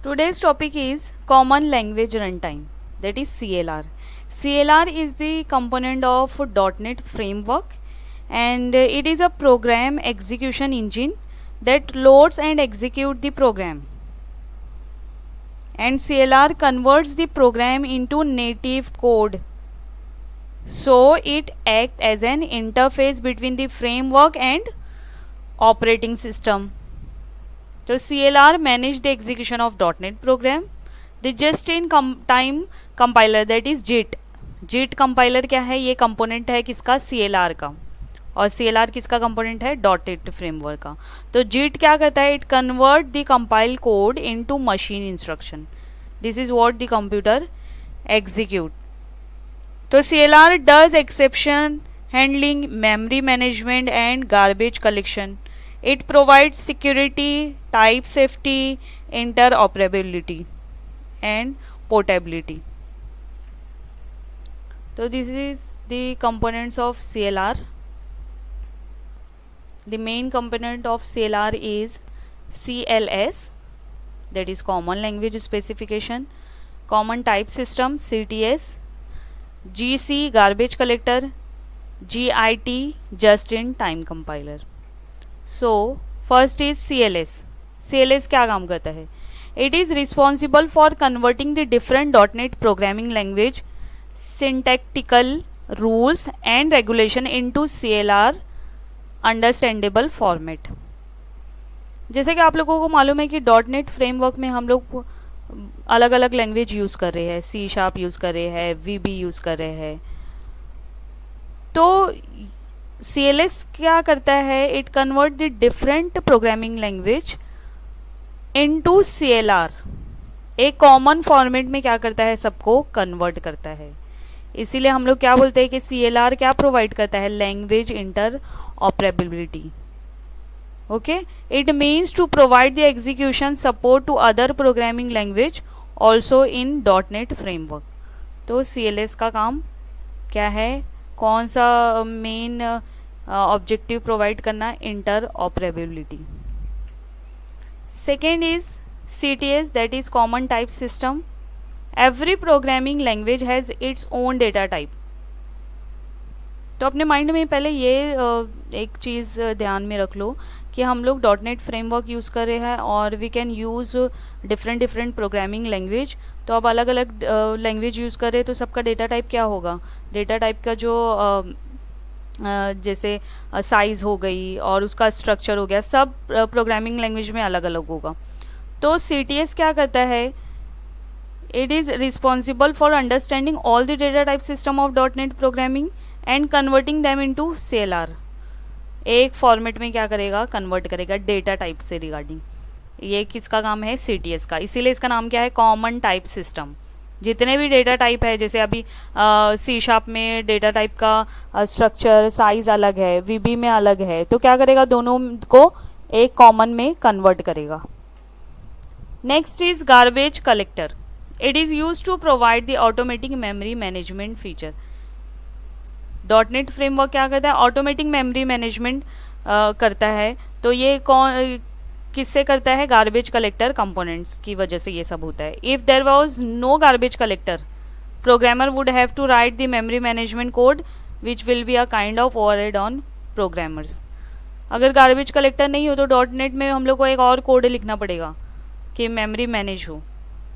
Today's topic is Common Language Runtime, that is CLR. CLR is the component of .NET framework, and it is a program execution engine that loads and executes the program. And CLR converts the program into native code. So it acts as an interface between the framework and operating system. So CLR manage the execution of .NET program. The just-in-time compiler, that is JIT. JIT compiler क्या है? ये component है किसका? CLR का. और CLR किसका component है? .NET framework का. तो JIT क्या करता है? It convert the compile code into machine instruction. This is what the computer execute. तो CLR does exception handling, memory management and garbage collection. It provides security, type safety, interoperability and portability. So this is the components of CLR. The main component of CLR is CLS, that is Common Language Specification, Common Type System CTS, GC Garbage Collector, GIT Just in Time Compiler. So first is CLS. CLS क्या काम करता है? It is responsible for converting the different .NET programming language syntactical rules and regulation into CLR understandable format. जैसे कि आप लोगों को मालूम है कि .NET फ्रेमवर्क में हम लोग अलग अलग लैंग्वेज यूज़ कर रहे हैं, C# यूज़ कर रहे हैं, VB यूज़ कर रहे हैं. तो CLS क्या करता है? It convert the different programming language into CLR. एक कॉमन फॉर्मेट में क्या करता है? सबको कन्वर्ट करता है. इसीलिए हम लोग क्या बोलते हैं कि CLR क्या प्रोवाइड करता है? Language interoperability. Okay, it means to provide the execution support to other programming language also in .NET framework. तो CLS का काम क्या है? कौन सा मेन ऑब्जेक्टिव प्रोवाइड करना? Interoperability. Second is CTS, that is common type system. Every programming language has its own data type. तो अपने माइंड में पहले ये एक चीज़ ध्यान में रख लो कि हम लोग .NET फ्रेमवर्क यूज़ कर रहे हैं और we can use different programming language. तो अब अलग अलग लैंग्वेज यूज़ कर रहे हैं तो सबका डेटा टाइप क्या होगा? डेटा टाइप का जो जैसे साइज़ हो गई और उसका स्ट्रक्चर हो गया, सब प्रोग्रामिंग लैंग्वेज में अलग अलग होगा. तो CTS क्या करता है? It is responsible for understanding all the data type system of .NET programming and converting them into CLR. एक फॉर्मेट में क्या करेगा? कन्वर्ट करेगा डेटा टाइप से रिगार्डिंग. ये किसका काम है? CTS का. इसीलिए इसका नाम क्या है? Common type system. जितने भी डेटा टाइप है, जैसे अभी C# में डेटा टाइप का स्ट्रक्चर साइज अलग है, VB में अलग है, तो क्या करेगा? दोनों को एक कॉमन में कन्वर्ट करेगा. Next is garbage collector. It is use to provide the automatic memory management feature. .NET framework क्या करता है? ऑटोमेटिक मेमोरी मैनेजमेंट करता है. तो ये कौन किससे करता है? गार्बेज कलेक्टर कंपोनेंट्स की वजह से ये सब होता है. If there was no garbage collector, programmer would have to write the memory management code which will be a kind of overhead on programmers. अगर गार्बेज कलेक्टर नहीं हो तो .NET में हम लोग को एक और कोड लिखना पड़ेगा कि मेमोरी मैनेज हो.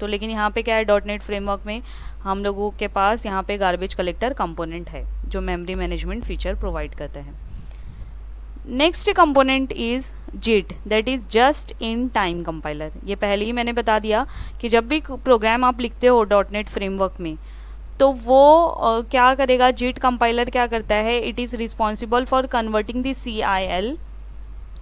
तो लेकिन यहाँ पे क्या है? .NET फ्रेमवर्क में हम लोगों के पास यहाँ पे गार्बेज कलेक्टर कंपोनेंट है जो मेमोरी मैनेजमेंट फीचर प्रोवाइड करता है. Next component is JIT, that is just in time compiler. ये पहले ही मैंने बता दिया कि जब भी प्रोग्राम आप लिखते हो .NEट फ्रेमवर्क में तो वो क्या करेगा? JIT कंपाइलर क्या करता है? It is responsible for converting the CIL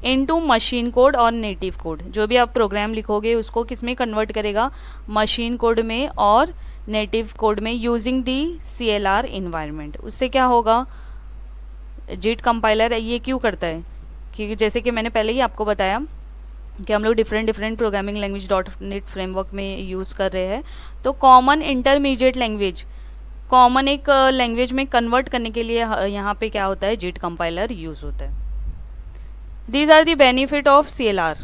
into machine code और नेटिव कोड. जो भी आप प्रोग्राम लिखोगे उसको किस में कन्वर्ट करेगा? मशीन कोड में और नेटिव कोड में, यूजिंग दी CLR इन्वायरमेंट. उससे क्या होगा? JIT कंपाइलर ये क्यों करता है? क्योंकि जैसे कि मैंने पहले ही आपको बताया कि हम लोग different programming language .NET framework में यूज़ कर रहे हैं. तो कॉमन इंटरमीडिएट लैंग्वेज, कॉमन एक लैंग्वेज में कन्वर्ट करने के लिए यहाँ पे क्या होता है? JIT कंपाइलर यूज़ होता है. These are the benefit of CLR.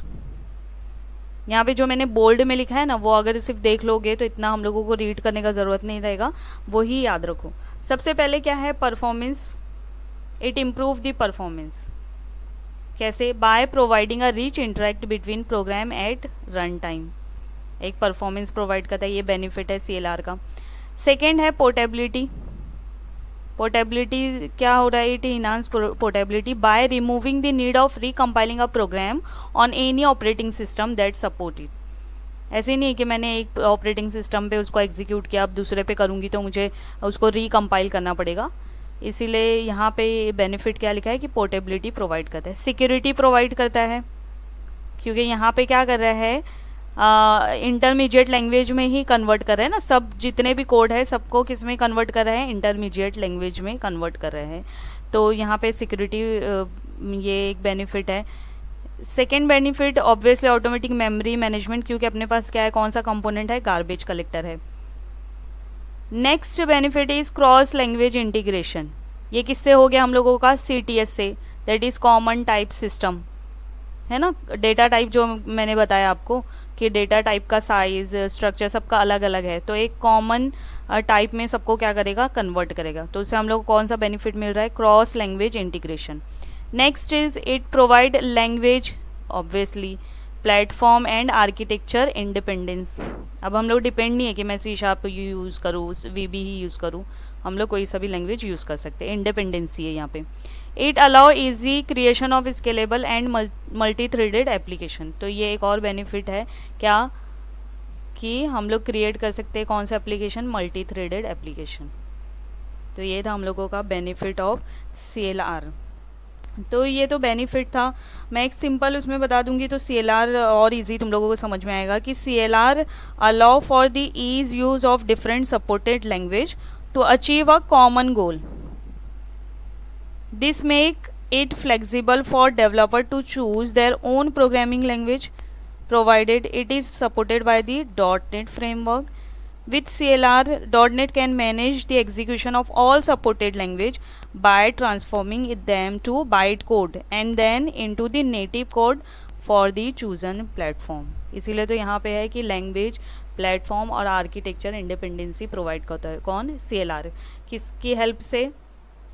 यहाँ पे जो मैंने बोल्ड में लिखा है ना, वो अगर सिर्फ देख लोगे तो इतना हम लोगों को रीड करने का ज़रूरत नहीं रहेगा, वही याद रखो। सबसे पहले क्या है, performance. It improve the performance. कैसे? By providing a rich interact between program at run time. एक परफॉर्मेंस प्रोवाइड करता है, ये बेनिफिट है CLR का। सेकेंड है पोर्टेबिलिटी। पोर्टेबिलिटी क्या हो रहा है, it enhance portability by removing the need of recompiling a program on any operating system that support it. ऐसे नहीं है कि मैंने एक ऑपरेटिंग सिस्टम पे उसको एग्जीक्यूट किया, अब दूसरे पे करूँगी तो मुझे उसको रिकम्पाइल करना पड़ेगा। इसीलिए यहाँ पे बेनिफिट क्या लिखा है कि पोर्टेबिलिटी प्रोवाइड करता है। सिक्योरिटी प्रोवाइड करता है, क्योंकि यहाँ पे क्या कर रहा है, इंटरमीडिएट लैंग्वेज में ही कन्वर्ट कर रहे हैं ना, सब जितने भी कोड है सबको किस में कन्वर्ट कर रहे हैं, इंटरमीडिएट लैंग्वेज में कन्वर्ट कर रहे हैं। तो यहाँ पे सिक्योरिटी ये एक बेनिफिट है। Second benefit obviously automatic memory management, क्योंकि अपने पास क्या है, कौन सा कंपोनेंट है, गार्बेज कलेक्टर है। Next benefit is cross language integration. ये किससे हो गया हम लोगों का, CTS से, that is common type system, है ना। डेटा टाइप जो मैंने बताया आपको कि डेटा टाइप का साइज, स्ट्रक्चर सबका अलग अलग है, तो एक कॉमन टाइप में सबको क्या करेगा, कन्वर्ट करेगा। तो उससे हम लोग को कौन सा बेनिफिट मिल रहा है, cross language integration. Next is it provide language obviously platform and architecture independence. अब हम लोग डिपेंड नहीं है कि मैं C# यूज़ करूँ, VB ही यूज़ करूँ, हम लोग कोई सा भी लैंग्वेज यूज़ कर सकते हैं, इंडिपेंडेंसी है यहाँ पे। It allow easy creation of scalable and multi threaded application. तो ये एक और बेनिफिट है क्या, कि हम लोग क्रिएट कर सकते हैं कौन सा एप्लीकेशन, मल्टी थ्रेडेड एप्लीकेशन। तो ये था हम लोगों का बेनिफिट ऑफ CLR। तो ये तो बेनिफिट था। मैं एक सिंपल उसमें बता दूंगी तो CLR और इजी तुम लोगों को समझ में आएगा कि CLR allow for the ease use of different supported language to achieve a common goal. This make it flexible for developer to choose their own programming language provided it is supported by the .NET framework. With CLR, .NET can manage the execution of all supported language by transforming them to bytecode and then into the native code for the chosen platform. इसीलिए तो यहाँ पे है कि language, platform और architecture independency provide करता है कौन, CLR। किसकी हेल्प से,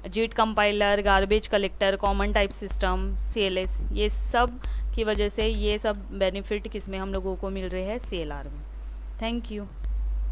JIT compiler, garbage collector, common type system, CLS, ये सब की वजह से ये सब बेनिफिट किस में हम लोगों को मिल रहे हैं, CLR में। Thank you.